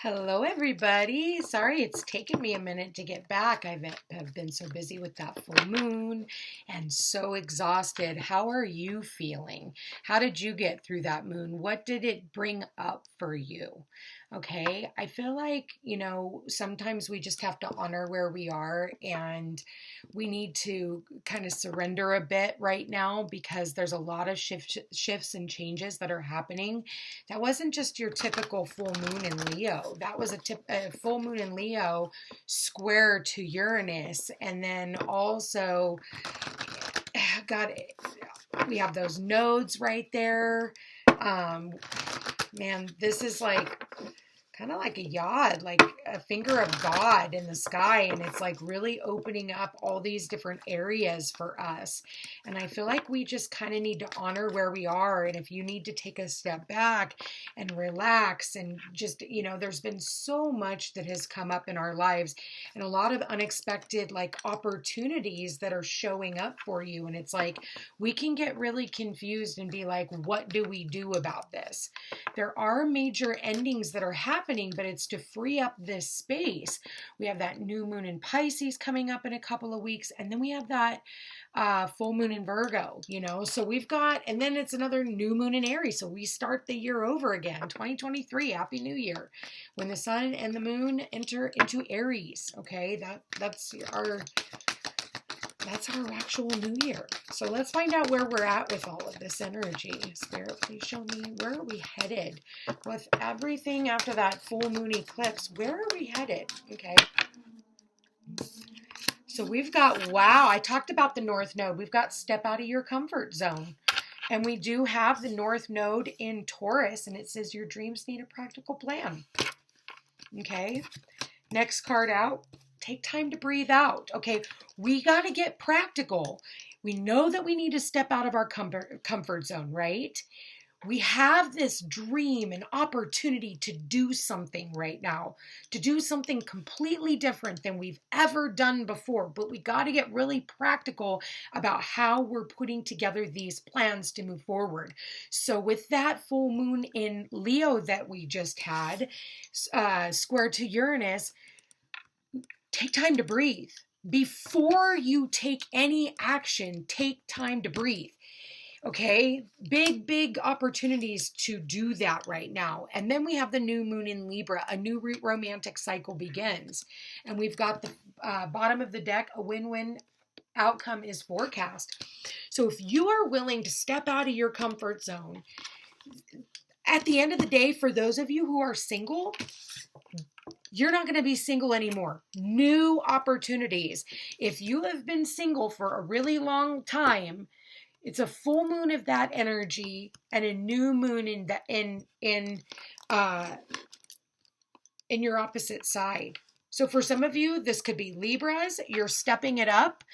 Hello, everybody. Sorry it's taken me a minute to get back. Have been so busy with that full moon and so exhausted. How are you feeling? How did you get through that moon? What did it bring up for you? Okay, I feel like, sometimes we just have to honor where we are and we need to kind of surrender a bit right now because there's a lot of shifts and changes that are happening. That wasn't just your typical full moon in Leo. That was a full moon in Leo square to Uranus. And then also, God, we have those nodes right there. Man, this is like kind of like a yod, like a finger of God in the sky. And it's like really opening up all these different areas for us. And I feel like we just kind of need to honor where we are. And if you need to take a step back and relax and just, there's been so much that has come up in our lives and a lot of unexpected like opportunities that are showing up for you. And it's like, we can get really confused and be like, what do we do about this? There are major endings that are happening, but it's to free up this space. We have that new moon in Pisces coming up in a couple of weeks, and then we have that full moon in Virgo, so we've got, and then it's another new moon in Aries. So we start the year over again, 2023, Happy New Year, when the sun and the moon enter into Aries. Okay, that's our actual new year. So let's find out where we're at with all of this energy. Spirit, please show me, where are we headed with everything after that full moon eclipse? Where are we headed? Okay. So we've got, wow, I talked about the North Node. We've got step out of your comfort zone. And we do have the North Node in Taurus, and it says your dreams need a practical plan. Okay. Next card out. Take time to breathe out. Okay, we got to get practical. We know that we need to step out of our comfort zone, right? We have this dream and opportunity to do something right now, to do something completely different than we've ever done before. But we got to get really practical about how we're putting together these plans to move forward. So with that full moon in Leo that we just had, square to Uranus, take time to breathe. Before you take any action, take time to breathe. Okay? Big opportunities to do that right now. And then we have the new moon in Libra. A new romantic cycle begins. And we've got the bottom of the deck, a win-win outcome is forecast. So if you are willing to step out of your comfort zone, at the end of the day, for those of you who are single, you're not going to be single anymore. New opportunities. If you have been single for a really long time, it's a full moon of that energy and a new moon in your opposite side. So for some of you, this could be Libras. You're stepping it up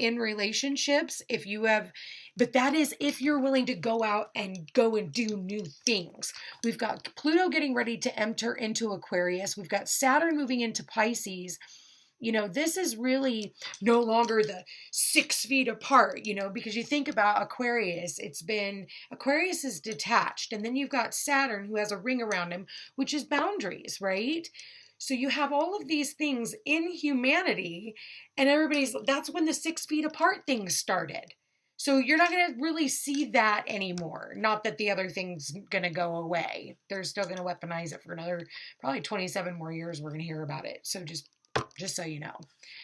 in relationships. But that is if you're willing to go out and do new things. We've got Pluto getting ready to enter into Aquarius. We've got Saturn moving into Pisces. This is really no longer the 6 feet apart, because you think about Aquarius, Aquarius is detached. And then you've got Saturn who has a ring around him, which is boundaries, right? So you have all of these things in humanity and that's when the 6 feet apart thing started. So you're not going to really see that anymore. Not that the other thing's going to go away. They're still going to weaponize it for another probably 27 more years. We're going to hear about it. So just so you know,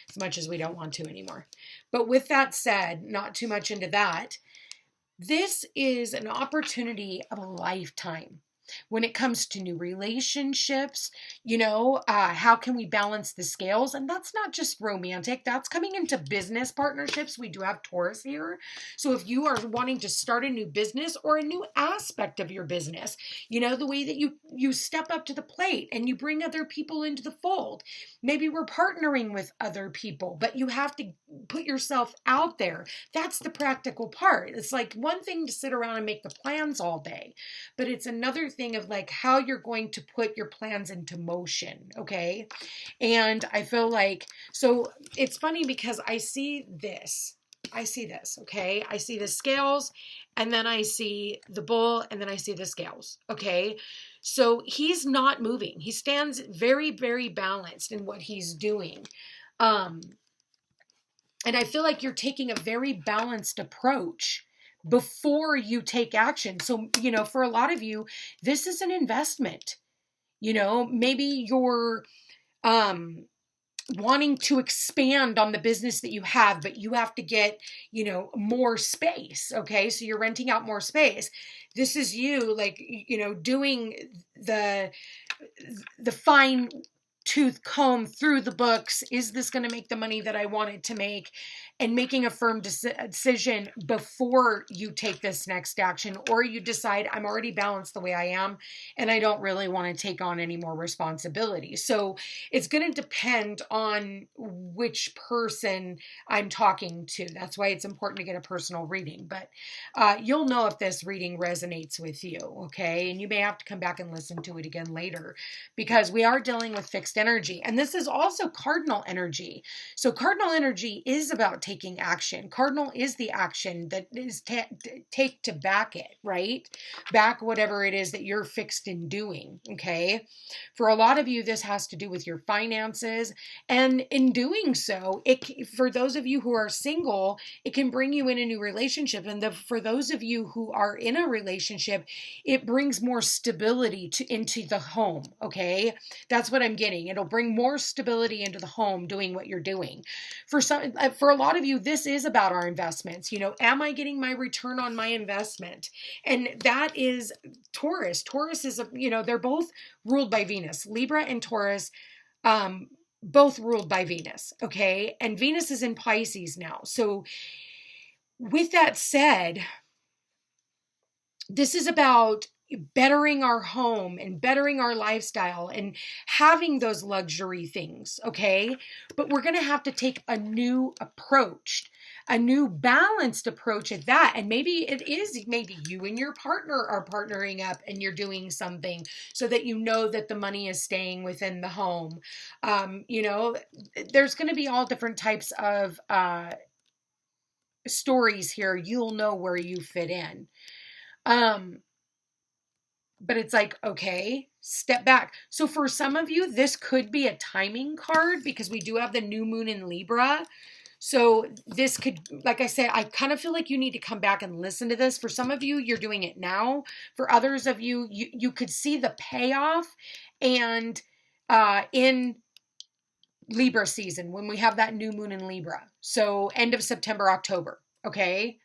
as much as we don't want to anymore. But with that said, not too much into that, this is an opportunity of a lifetime. When it comes to new relationships, how can we balance the scales? And that's not just romantic. That's coming into business partnerships. We do have Taurus here. So if you are wanting to start a new business or a new aspect of your business, the way that you step up to the plate and you bring other people into the fold. Maybe we're partnering with other people, but you have to put yourself out there. That's the practical part. It's like one thing to sit around and make the plans all day, but it's another thing of like how you're going to put your plans into motion. Okay. And I feel like, so it's funny because I see this I see this, okay? I see the scales, and then I see the bull, and then I see the scales, okay? So he's not moving. He stands very, very balanced in what he's doing. And I feel like you're taking a very balanced approach before you take action. So, for a lot of you, this is an investment. Maybe you're wanting to expand on the business that you have, but you have to get, more space. Okay. So you're renting out more space. This is you, like, doing the fine tooth comb through the books. Is this going to make the money that I want it to make? And making a firm decision before you take this next action, or you decide I'm already balanced the way I am and I don't really want to take on any more responsibility. So it's going to depend on which person I'm talking to. That's why it's important to get a personal reading, but you'll know if this reading resonates with you. Okay. And you may have to come back and listen to it again later, because we are dealing with fixed energy. And this is also cardinal energy. So cardinal energy is about taking action. Cardinal is the action that is take to back it, right? Back whatever it is that you're fixed in doing, okay? For a lot of you, this has to do with your finances. And in doing so, for those of you who are single, it can bring you in a new relationship. And for those of you who are in a relationship, it brings more stability into the home, okay? That's what I'm getting. It'll bring more stability into the home doing what you're doing. For a lot of you, this is about our investments. Am I getting my return on my investment? And that is Taurus. Taurus is, they're both ruled by Venus. Libra and Taurus, both ruled by Venus. Okay. And Venus is in Pisces now. So with that said, this is about bettering our home and bettering our lifestyle and having those luxury things, okay? But we're going to have to take a new approach, a new balanced approach at that. And maybe you and your partner are partnering up and you're doing something so that that the money is staying within the home. There's going to be all different types of stories here. You'll know where you fit in. But it's like, okay, step back. So for some of you, this could be a timing card because we do have the new moon in Libra. So this could, like I said, I kind of feel like you need to come back and listen to this. For some of you, you're doing it now. For others of you, you could see the payoff and in Libra season when we have that new moon in Libra. So end of September, October. Okay.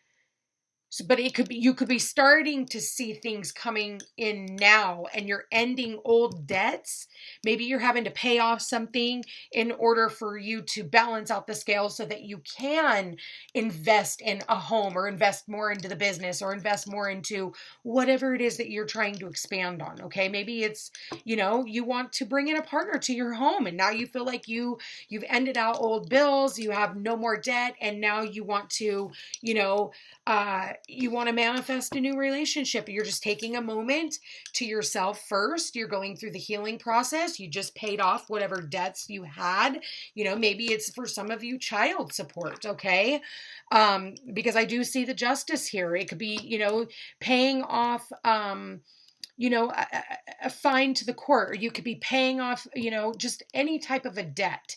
So, but you could be starting to see things coming in now and you're ending old debts. Maybe you're having to pay off something in order for you to balance out the scales so that you can invest in a home or invest more into the business or invest more into whatever it is that you're trying to expand on. Okay. Maybe it's, you want to bring in a partner to your home and now you feel like you've ended out old bills, you have no more debt. And now you want to, you want to manifest a new relationship. You're just taking a moment to yourself first. You're going through the healing process. You just paid off whatever debts you had. Maybe it's for some of you child support. Okay. Because I do see the justice here. It could be, paying off, a fine to the court, or you could be paying off, just any type of a debt.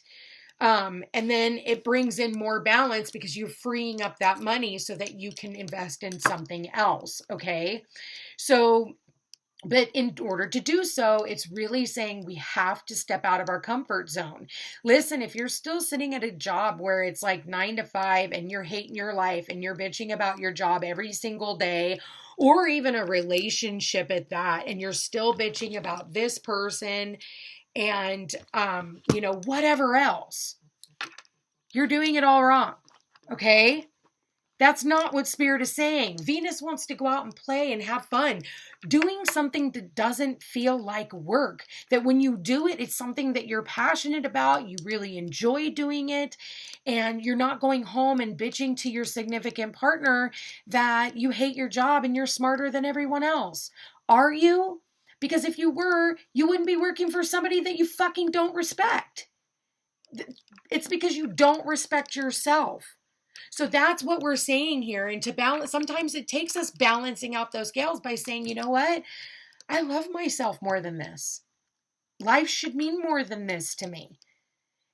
And then it brings in more balance because you're freeing up that money so that you can invest in something else. Okay. So, but in order to do so, it's really saying we have to step out of our comfort zone. Listen, if you're still sitting at a job where it's like 9 to 5 and you're hating your life and you're bitching about your job every single day, or even a relationship at that, and you're still bitching about this person and, whatever else, you're doing it all wrong. Okay. That's not what Spirit is saying. Venus wants to go out and play and have fun, doing something that doesn't feel like work, that when you do it, it's something that you're passionate about. You really enjoy doing it. And you're not going home and bitching to your significant partner that you hate your job and you're smarter than everyone else. Are you? Because if you were, you wouldn't be working for somebody that you fucking don't respect. It's because you don't respect yourself. So that's what we're saying here. And to balance, sometimes it takes us balancing out those scales by saying, you know what? I love myself more than this. Life should mean more than this to me.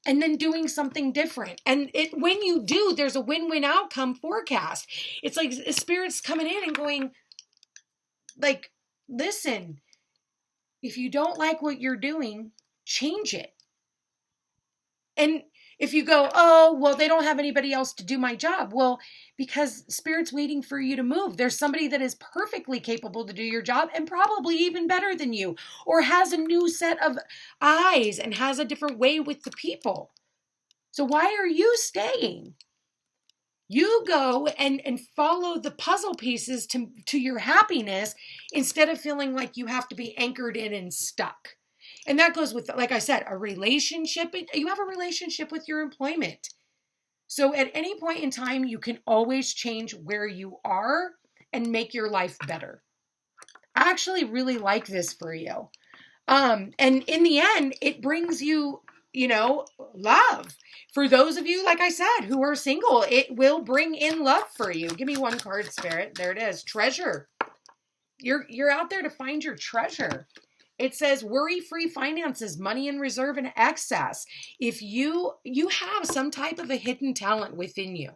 And then doing something different. And when you do, there's a win-win outcome forecast. It's like Spirit's coming in and going, like, listen, if you don't like what you're doing, change it. And if you go, oh, well, they don't have anybody else to do my job. Well, because Spirit's waiting for you to move. There's somebody that is perfectly capable to do your job and probably even better than you, or has a new set of eyes and has a different way with the people. So why are you staying? You go and follow the puzzle pieces to your happiness instead of feeling like you have to be anchored in and stuck. And that goes with, like I said, a relationship. You have a relationship with your employment. So at any point in time, you can always change where you are and make your life better. I actually really like this for you. And in the end, it brings you, love. For those of you, like I said, who are single, it will bring in love for you. Give me one card, Spirit. There it is. Treasure. You're out there to find your treasure. It says worry-free finances, money in reserve and excess. If you have some type of a hidden talent within you,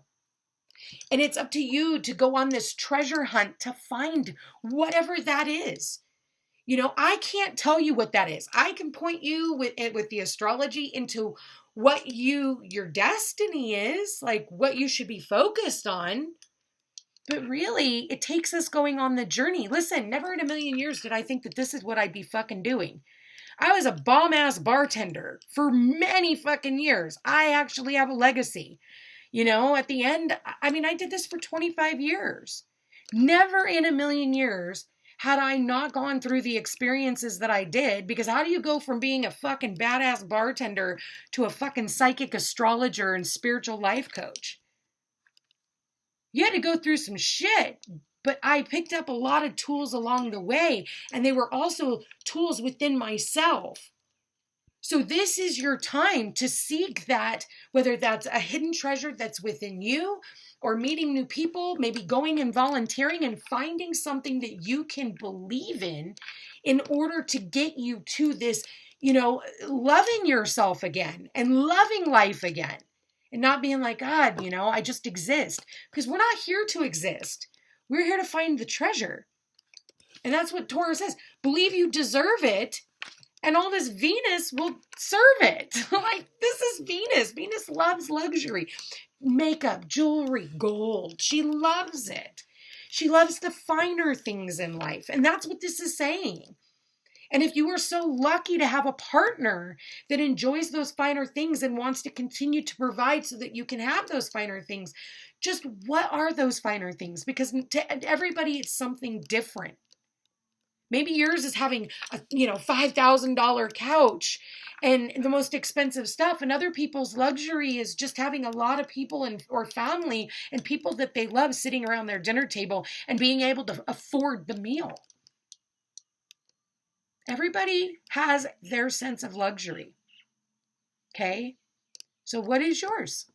and it's up to you to go on this treasure hunt to find whatever that is. I can't tell you what that is. I can point you with the astrology into what your destiny is, like what you should be focused on. But really, it takes us going on the journey. Listen, never in a million years did I think that this is what I'd be fucking doing. I was a bomb-ass bartender for many fucking years. I actually have a legacy. At the end, I did this for 25 years. Never in a million years had I not gone through the experiences that I did, because how do you go from being a fucking badass bartender to a fucking psychic astrologer and spiritual life coach? You had to go through some shit, but I picked up a lot of tools along the way, and they were also tools within myself. So this is your time to seek that, whether that's a hidden treasure that's within you, or meeting new people, maybe going and volunteering and finding something that you can believe in order to get you to this, loving yourself again and loving life again. And not being like, God, I just exist. Because we're not here to exist. We're here to find the treasure. And that's what Taurus says. Believe you deserve it, and all this Venus will serve it. Like, this is Venus. Venus loves luxury. Makeup, jewelry, gold. She loves it. She loves the finer things in life. And that's what this is saying. And if you are so lucky to have a partner that enjoys those finer things and wants to continue to provide so that you can have those finer things, just what are those finer things? Because to everybody, it's something different. Maybe yours is having a, $5,000 couch and the most expensive stuff. And other people's luxury is just having a lot of people or family and people that they love sitting around their dinner table and being able to afford the meal. Everybody has their sense of luxury. Okay? So what is yours?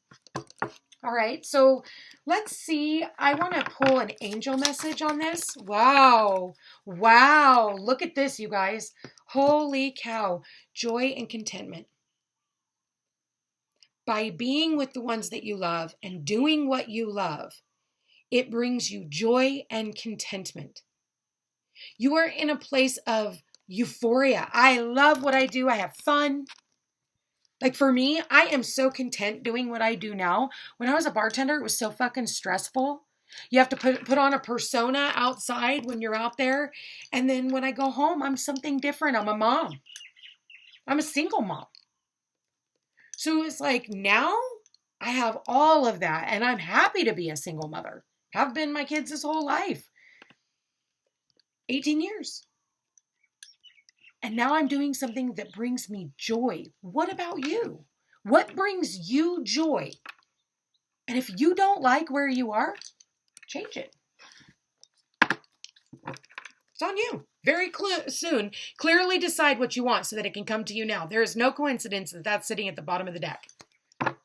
All right, so let's see. I want to pull an angel message on this. Wow. Wow. Look at this, you guys. Holy cow. Joy and contentment. By being with the ones that you love and doing what you love, it brings you joy and contentment. You are in a place of euphoria. I love what I do. I have fun. Like for me, I am so content doing what I do now. When I was a bartender, it was so fucking stressful. You have to put on a persona outside when you're out there. And then when I go home, I'm something different. I'm a mom. I'm a single mom. So it's like now I have all of that and I'm happy to be a single mother. Have been my kids' whole life. 18 years. And now I'm doing something that brings me joy. What about you? What brings you joy? And if you don't like where you are, change it. It's on you. Very soon, clearly decide what you want so that it can come to you now. There is no coincidence that that's sitting at the bottom of the deck.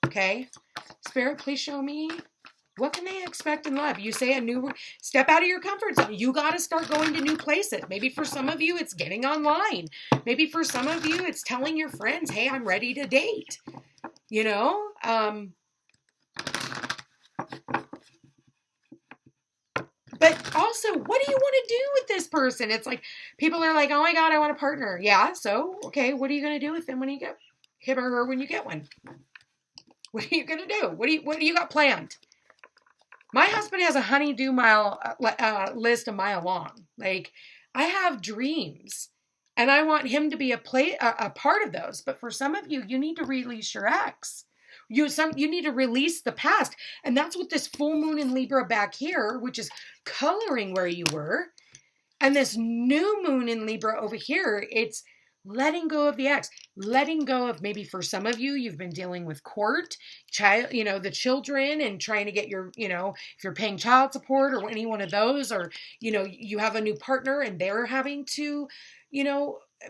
Okay? Spirit, please show me What can they expect in love? You say step out of your comfort zone. You got to start going to new places. Maybe for some of you, it's getting online. Maybe for some of you, it's telling your friends, hey, I'm ready to date. You know? But also, what do you want to do with this person? It's like, people are like, oh my God, I want a partner. Yeah, so, okay, what are you going to do with them when you get him or her when you get one? What are you going to do? What do you got planned? My husband has a honey-do list a mile long. Like, I have dreams, and I want him to be a part of those. But for some of you, you need to release your ex. You need to release the past. And that's what this full moon in Libra back here, which is coloring where you were, and this new moon in Libra over here, it's letting go of the ex, letting go of, maybe for some of you, you've been dealing with court, the children, and trying to get your, if you're paying child support or any one of those, or, you have a new partner and they're having to,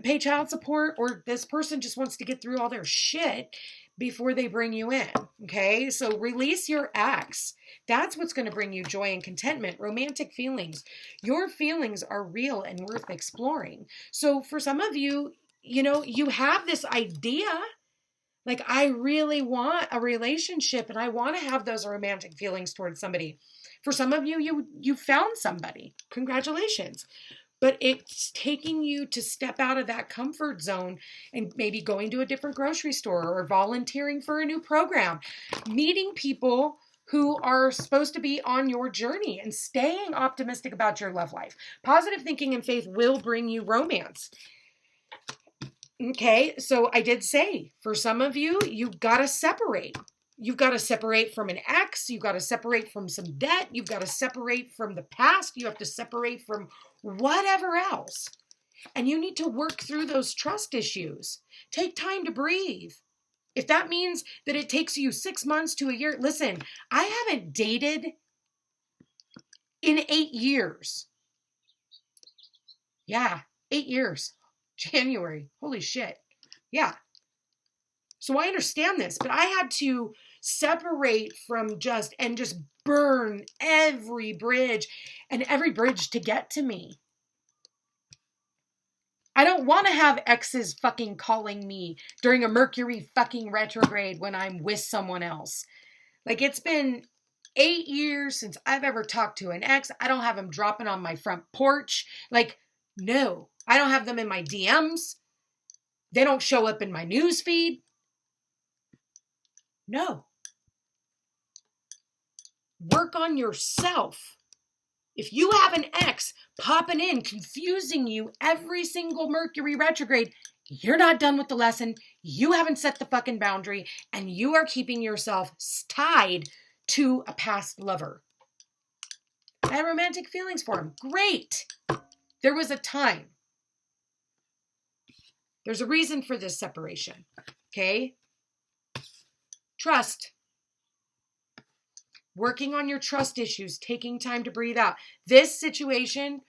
pay child support, or this person just wants to get through all their shit before they bring you in. Okay. So release your ex. That's what's going to bring you joy and contentment, romantic feelings. Your feelings are real and worth exploring. So for some of you, you have this idea, like, I really want a relationship and I want to have those romantic feelings towards somebody. For some of you, you found somebody. Congratulations. But it's taking you to step out of that comfort zone and maybe going to a different grocery store or volunteering for a new program, meeting people who are supposed to be on your journey, and staying optimistic about your love life. Positive thinking and faith will bring you romance. Okay, so I did say, for some of you, you've got to separate. You've got to separate from an ex. You've got to separate from some debt. You've got to separate from the past. You have to separate from whatever else. And you need to work through those trust issues. Take time to breathe. If that means that it takes you 6 months to a year, listen, I haven't dated in 8 years. Yeah, 8 years. January. Holy shit. Yeah. So I understand this, but I had to separate from just burn every bridge to get to me. I don't want to have exes fucking calling me during a Mercury fucking retrograde when I'm with someone else. Like, it's been 8 years since I've ever talked to an ex. I don't have them dropping on my front porch. Like, no, I don't have them in my DMs. They don't show up in my news feed. No. Work on yourself. If you have an ex popping in, confusing you every single Mercury retrograde, you're not done with the lesson. You haven't set the fucking boundary, and you are keeping yourself tied to a past lover. I had romantic feelings for him. Great. There was a time. There's a reason for this separation. Okay? Trust. Working on your trust issues, taking time to breathe out. This situation,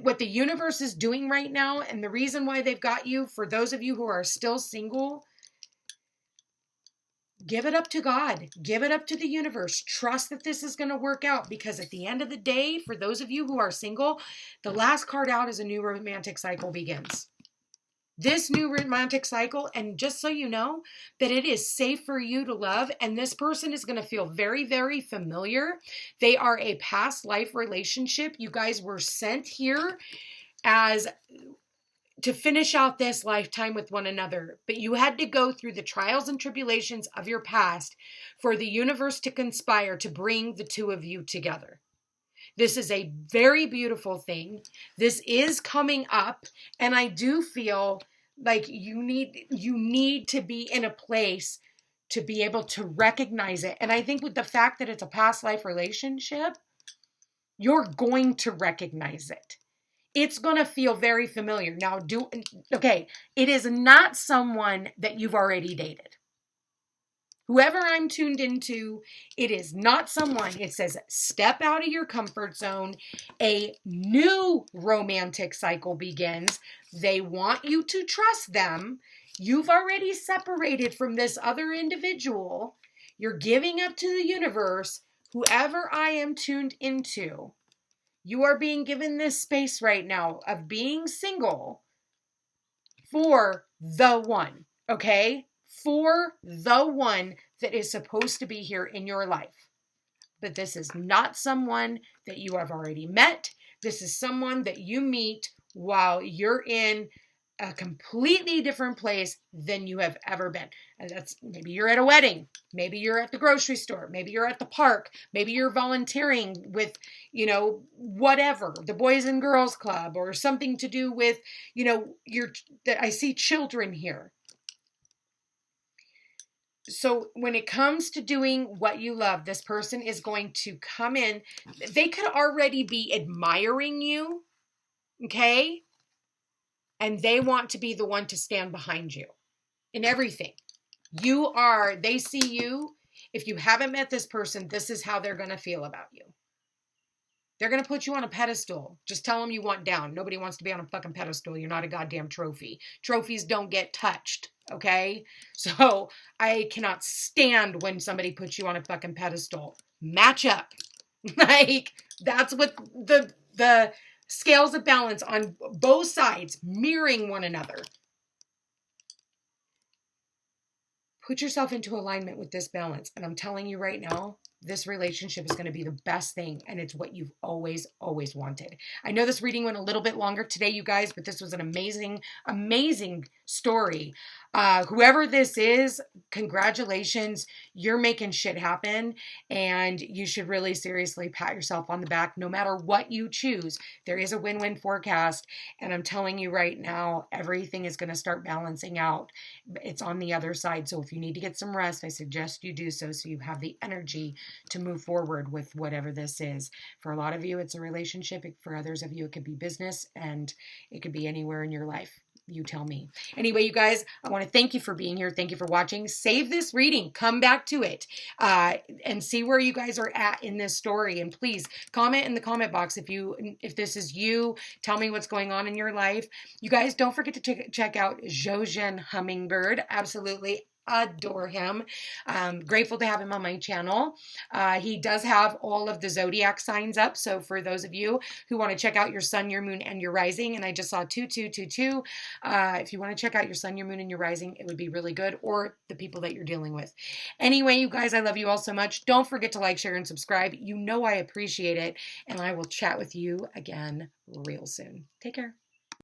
what the universe is doing right now, and the reason why they've got you, for those of you who are still single, give it up to God. Give it up to the universe. Trust that this is going to work out, because at the end of the day, for those of you who are single, the last card out is a new romantic cycle begins. This new romantic cycle, and just so you know, that it is safe for you to love, and this person is going to feel very, very familiar. They are a past life relationship. You guys were sent here as to finish out this lifetime with one another, but you had to go through the trials and tribulations of your past for the universe to conspire to bring the two of you together. This is a very beautiful thing. This is coming up, and I do feel like you need to be in a place to be able to recognize it. And I think with the fact that it's a past life relationship, you're going to recognize it. It's going to feel very familiar. Now, it is not someone that you've already dated. Whoever I'm tuned into, it is not someone. It says, step out of your comfort zone. A new romantic cycle begins. They want you to trust them. You've already separated from this other individual. You're giving up to the universe whoever I am tuned into, you are being given this space right now of being single for the one, okay? For the one that is supposed to be here in your life. But this is not someone that you have already met. This is someone that you meet while you're in a completely different place than you have ever been. And that's, maybe you're at a wedding, maybe you're at the grocery store, maybe you're at the park, maybe you're volunteering with, whatever, the Boys and Girls Club, or something to do with, I see children here. So when it comes to doing what you love, this person is going to come in. They could already be admiring you, okay? And they want to be the one to stand behind you in everything. They see you. If you haven't met this person, this is how they're going to feel about you. They're going to put you on a pedestal. Just tell them you want down. Nobody wants to be on a fucking pedestal. You're not a goddamn trophy. Trophies don't get touched, okay? So I cannot stand when somebody puts you on a fucking pedestal. Match up. Like, that's what the scales of balance on both sides, mirroring one another. Put yourself into alignment with this balance. And I'm telling you right now, this relationship is going to be the best thing. And it's what you've always, always wanted. I know this reading went a little bit longer today, you guys, but this was an amazing, amazing story. Whoever this is, congratulations. You're making shit happen. And you should really seriously pat yourself on the back. No matter what you choose, there is a win-win forecast. And I'm telling you right now, everything is going to start balancing out. It's on the other side. So if you need to get some rest, I suggest you do so you have the energy to move forward with whatever this is. For a lot of you, it's a relationship. For others of you, it could be business, and it could be anywhere in your life. You tell me. Anyway, you guys, I want to thank you for being here. Thank you for watching. Save this reading. Come back to it and see where you guys are at in this story. And please comment in the comment box if this is you. Tell me what's going on in your life. You guys, don't forget to check out Jogén Hummingbird. Absolutely adore him. Grateful to have him on my channel. He does have all of the zodiac signs up. So for those of you who want to check out your sun, your moon, and your rising, and I just saw 2222. If you want to check out your sun, your moon, and your rising, it would be really good, or the people that you're dealing with. Anyway, you guys, I love you all so much. Don't forget to like, share, and subscribe. You know I appreciate it, and I will chat with you again real soon. Take care.